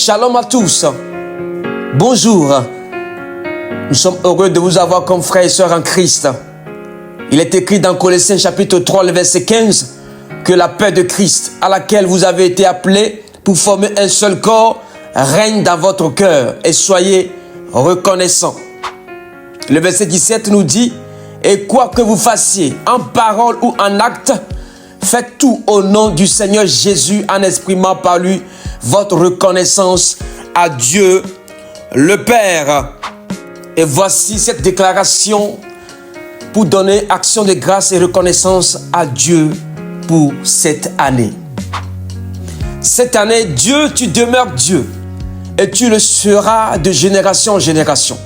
Shalom à tous. Bonjour. Nous sommes heureux de vous avoir comme frères et sœurs en Christ. Il est écrit dans Colossiens chapitre 3, le verset 15, que la paix de Christ, à laquelle vous avez été appelés pour former un seul corps, règne dans votre cœur et soyez reconnaissants. Le verset 17 nous dit, et quoi que vous fassiez, en parole ou en acte, faites tout au nom du Seigneur Jésus en exprimant par lui votre reconnaissance à Dieu le Père. Et voici cette déclaration pour donner action de grâce et reconnaissance à Dieu pour cette année. Cette année, Dieu, tu demeures Dieu et tu le seras de génération en génération.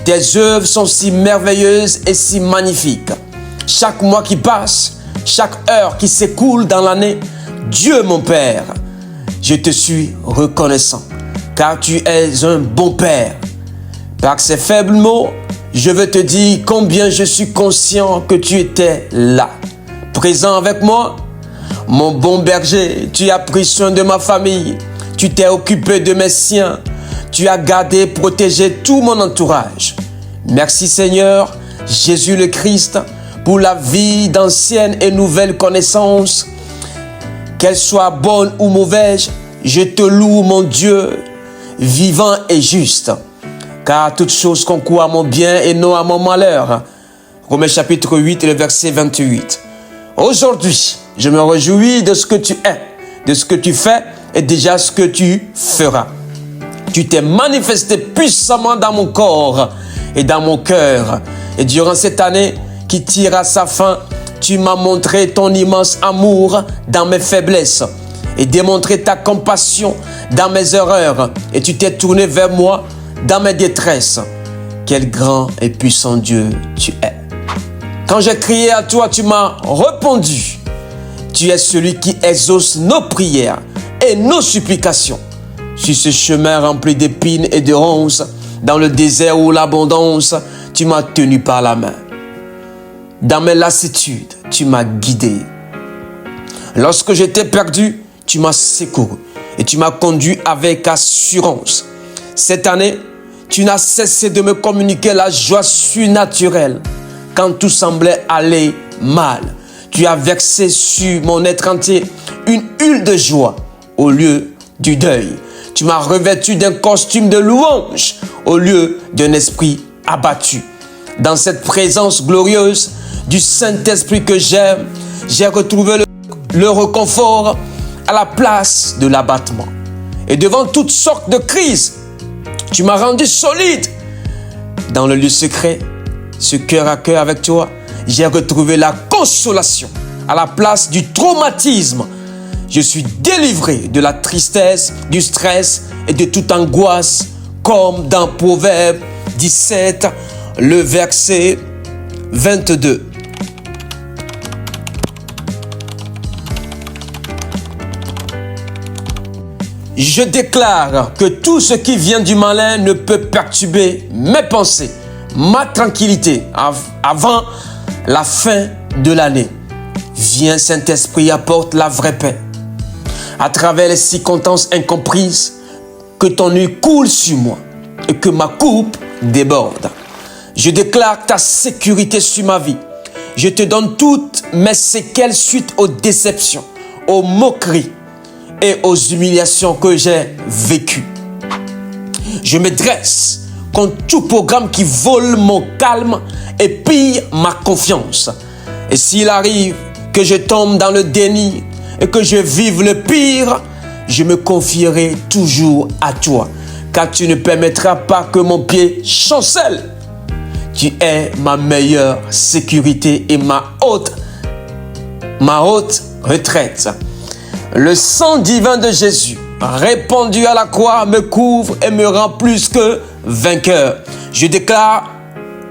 Tes œuvres sont si merveilleuses et si magnifiques. Chaque mois qui passe, chaque heure qui s'écoule dans l'année, Dieu mon Père, je te suis reconnaissant, car tu es un bon Père. Par ces faibles mots, je veux te dire combien je suis conscient que tu étais là, présent avec moi. Mon bon berger, tu as pris soin de ma famille, tu t'es occupé de mes siens, tu as gardé, protégé tout mon entourage. Merci Seigneur, Jésus le Christ, pour la vie d'anciennes et nouvelles connaissances. Qu'elles soient bonnes ou mauvaises, je te loue mon Dieu, vivant et juste. Car toute chose concourt à mon bien et non à mon malheur. Romains chapitre 8 et le verset 28. Aujourd'hui, je me réjouis de ce que tu es, de ce que tu fais et déjà ce que tu feras. Tu t'es manifesté puissamment dans mon corps et dans mon cœur. Et durant cette année qui tire à sa fin, tu m'as montré ton immense amour dans mes faiblesses et démontré ta compassion dans mes erreurs. Et tu t'es tourné vers moi dans mes détresses. Quel grand et puissant Dieu tu es. Quand j'ai crié à toi, tu m'as répondu. Tu es celui qui exauce nos prières et nos supplications. Sur ce chemin rempli d'épines et de ronces, dans le désert où l'abondance, tu m'as tenu par la main. Dans mes lassitudes, tu m'as guidé. Lorsque j'étais perdu, tu m'as secouru et tu m'as conduit avec assurance. Cette année, tu n'as cessé de me communiquer la joie surnaturelle quand tout semblait aller mal. Tu as versé sur mon être entier une huile de joie au lieu du deuil. Tu m'as revêtu d'un costume de louange au lieu d'un esprit abattu. Dans cette présence glorieuse du Saint-Esprit que j'aime, j'ai retrouvé le réconfort à la place de l'abattement. Et devant toutes sortes de crises, tu m'as rendu solide. Dans le lieu secret, ce cœur à cœur avec toi, j'ai retrouvé la consolation à la place du traumatisme. Je suis délivré de la tristesse, du stress et de toute angoisse, comme dans Proverbe 17, le verset 22. Je déclare que tout ce qui vient du malin ne peut perturber mes pensées, ma tranquillité avant la fin de l'année. Viens Saint-Esprit, apporte la vraie paix. À travers les circonstances incomprises, que ton huile coule sur moi et que ma coupe déborde. Je déclare ta sécurité sur ma vie. Je te donne toutes mes séquelles suite aux déceptions, aux moqueries et aux humiliations que j'ai vécues. Je me dresse contre tout programme qui vole mon calme et pille ma confiance. Et s'il arrive que je tombe dans le déni et que je vive le pire, je me confierai toujours à toi, car tu ne permettras pas que mon pied chancelle. Tu es ma meilleure sécurité et ma haute retraite. Le sang divin de Jésus, répandu à la croix, me couvre et me rend plus que vainqueur. Je déclare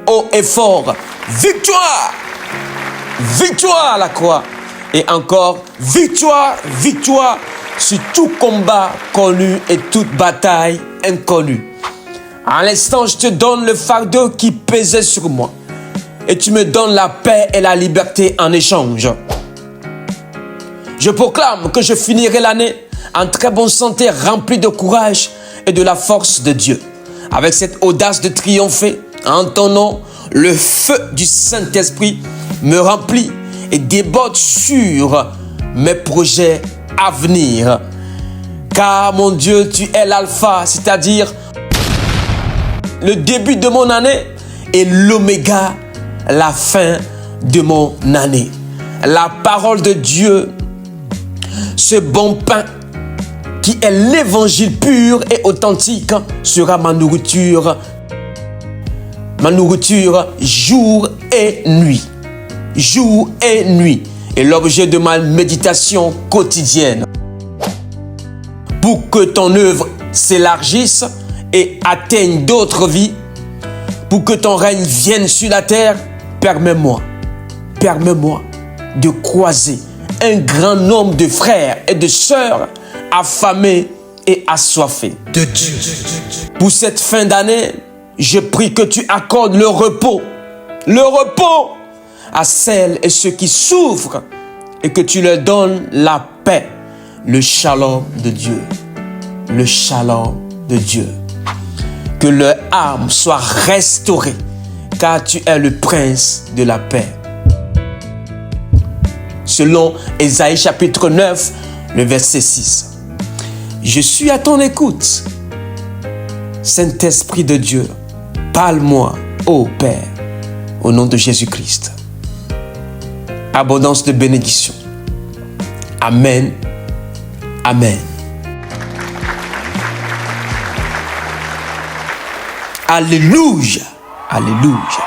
haut et fort, victoire! Victoire à la croix. Et encore, victoire, victoire sur tout combat connu et toute bataille inconnue. À l'instant, je te donne le fardeau qui pesait sur moi. Et tu me donnes la paix et la liberté en échange. Je proclame que je finirai l'année en très bonne santé, rempli de courage, et de la force de Dieu. Avec cette audace de triompher, en ton nom, le feu du Saint-Esprit me remplit et déborde sur mes projets à venir. Car mon Dieu, tu es l'alpha, c'est-à-dire le début de mon année et l'oméga, la fin de mon année. La parole de Dieu, ce bon pain qui est l'évangile pur et authentique, sera ma nourriture jour et nuit. Jour et nuit. Et l'objet de ma méditation quotidienne. Pour que ton œuvre s'élargisse et atteigne d'autres vies, pour que ton règne vienne sur la terre, permets-moi de croiser un grand nombre de frères et de sœurs affamés et assoiffés de Dieu. Pour cette fin d'année, je prie que tu accordes le repos à celles et ceux qui souffrent et que tu leur donnes la paix, le shalom de Dieu, le shalom de Dieu. Que leur âme soit restaurée, car tu es le prince de la paix. Selon Ésaïe chapitre 9, le verset 6. Je suis à ton écoute. Saint-Esprit de Dieu, parle-moi, ô Père, au nom de Jésus-Christ. Abondance de bénédiction. Amen. Amen. Alléluia. Alléluia.